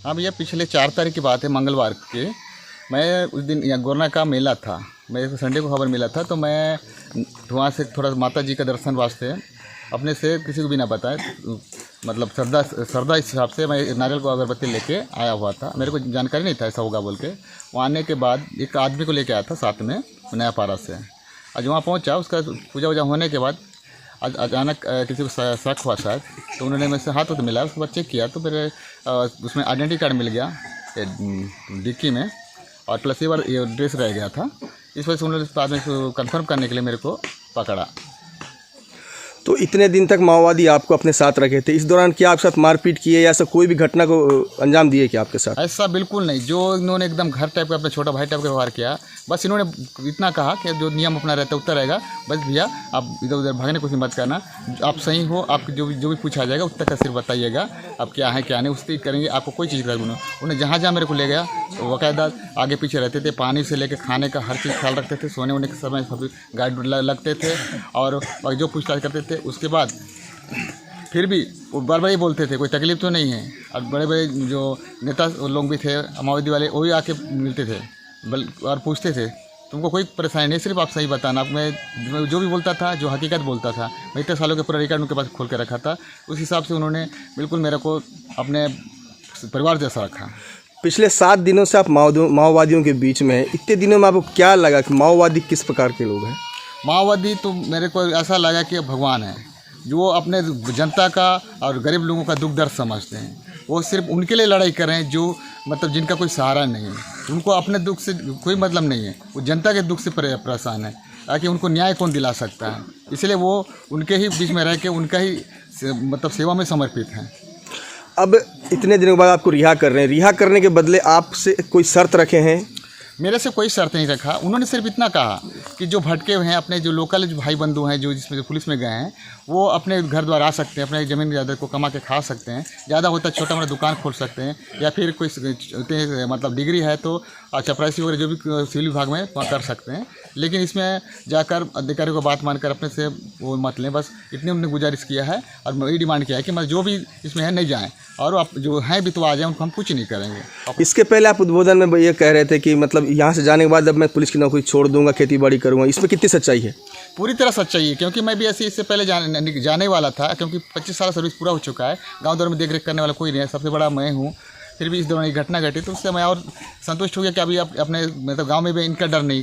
हाँ भैया, पिछले 4 तारीख की बात है, मंगलवार के। मैं उस दिन यहाँ गोरना का मेला था, मेरे को संडे को खबर मिला था, तो मैं वहाँ से थोड़ा माता जी का दर्शन वास्ते अपने से किसी को भी ना बताए, मतलब श्रद्धा इस हिसाब से मैं नारियल को अगरबत्ती लेके आया हुआ था। मेरे को जानकारी नहीं था ऐसा होगा बोल के। वहाँ आने के बाद एक आदमी को लेके आया था साथ में, नया पारा से। आज वहाँ पहुँचा, उसका पूजा वूजा होने के बाद अचानक किसी को शक हुआ शायद, तो उन्होंने मेरे से हाथ तो मिला, उसके बाद चेक किया तो मेरे उसमें आइडेंटिटी कार्ड मिल गया डिक्की में, और प्लस ये ड्रेस रह गया था। इस वजह से उन्होंने बाद में कंफर्म करने के लिए मेरे को पकड़ा। तो इतने दिन तक माओवादी आपको अपने साथ रखे थे, इस दौरान क्या आपके साथ मारपीट किए या ऐसा कोई भी घटना को अंजाम दिए क्या आपके साथ? ऐसा बिल्कुल नहीं। जो इन्होंने एकदम घर टाइप का, अपने छोटा भाई टाइप का व्यवहार किया। बस इन्होंने इतना कहा कि जो नियम अपना रहता है उतना रहेगा, बस भैया आप इधर उधर भागने की कोशिश मत करना, आप सही हो, आप जो भी पूछा जाएगा उतना का सिर्फ बताइएगा, आप क्या है क्या नहीं उसकी करेंगे, आपको कोई चीज़ का। उन्हें जहाँ जहाँ मेरे को ले गया बाकायदा आगे पीछे रहते थे, पानी से लेकर खाने का हर चीज़ ख्याल रखते थे, सोने वोने के समय सभी गाइड लगते थे, और जो पूछताछ करते थे। उसके बाद फिर भी वो बार बार ही बोलते थे कोई तकलीफ़ तो नहीं है। और बड़े बड़े जो नेता लोग भी थे माओवादी वाले, वो भी आके मिलते थे और पूछते थे तुमको कोई परेशानी नहीं, सिर्फ आप सही बताना। मैं जो भी बोलता था, जो हकीकत बोलता था, मैं इतने सालों के पूरा रिकॉर्ड उनके पास खोल के रखा था। उस हिसाब से उन्होंने बिल्कुल मेरे को अपने परिवार जैसा रखा। पिछले 7 दिनों से आप माओवादियों के बीच में हैं, इतने दिनों में आपको क्या लगा कि माओवादी किस प्रकार के लोग हैं? माओवादी तो मेरे को ऐसा लगा कि भगवान है, जो अपने जनता का और गरीब लोगों का दुख दर्द समझते हैं। वो सिर्फ उनके लिए लड़ाई कर रहे हैं जो मतलब जिनका कोई सहारा नहीं है। उनको अपने दुख से कोई मतलब नहीं है, वो जनता के दुख से परेशान है, ताकि उनको न्याय कौन दिला सकता है। इसलिए वो उनके ही बीच में रह के उनका ही मतलब सेवा में समर्पित हैं। अब इतने दिनों बाद आपको रिहा कर रहे हैं, रिहा करने के बदले आपसे कोई शर्त रखे हैं? मेरे से कोई शर्त नहीं रखा। उन्होंने सिर्फ इतना कहा कि जो भटके हुए हैं, अपने जो लोकल जो भाई बंधु हैं, जो जिसमें पुलिस में गए हैं, वो अपने घर द्वार आ सकते हैं, अपने ज़मीन जायदाद को कमा के खा सकते हैं। ज़्यादा होता है छोटा मोटा दुकान खोल सकते हैं, या फिर कोई मतलब डिग्री है तो चपरासी वगैरह जो भी सिविल विभाग में वहाँ कर सकते हैं। लेकिन इसमें जाकर अधिकारियों को बात मानकर अपने से वो मत लें, बस इतनी उन्होंने गुजारिश किया है। और यही डिमांड किया है कि मतलब जो भी इसमें है नहीं जाएँ, और आप जो हैं भी तो आ जाएँ, उनको हम कुछ नहीं करेंगे। इसके पहले आप उद्बोधन में ये कह रहे थे कि मतलब यहाँ से जाने के बाद अब मैं पुलिस की नौकरी छोड़ दूंगा, खेती बाड़ी करूँगा, इसमें कितनी सच्चाई है? पूरी तरह सच्चाई है, क्योंकि मैं भी ऐसे इससे पहले जाने वाला था, क्योंकि 25 साल सर्विस पूरा हो चुका है। गांव दौर में देख रेख करने वाला कोई नहीं है, सबसे बड़ा मैं हूं। फिर भी इस दौरान एक घटना घटी तो उससे मैं और संतुष्ट हो गया कि अभी अपने मतलब गांव में भी इनका डर नहीं।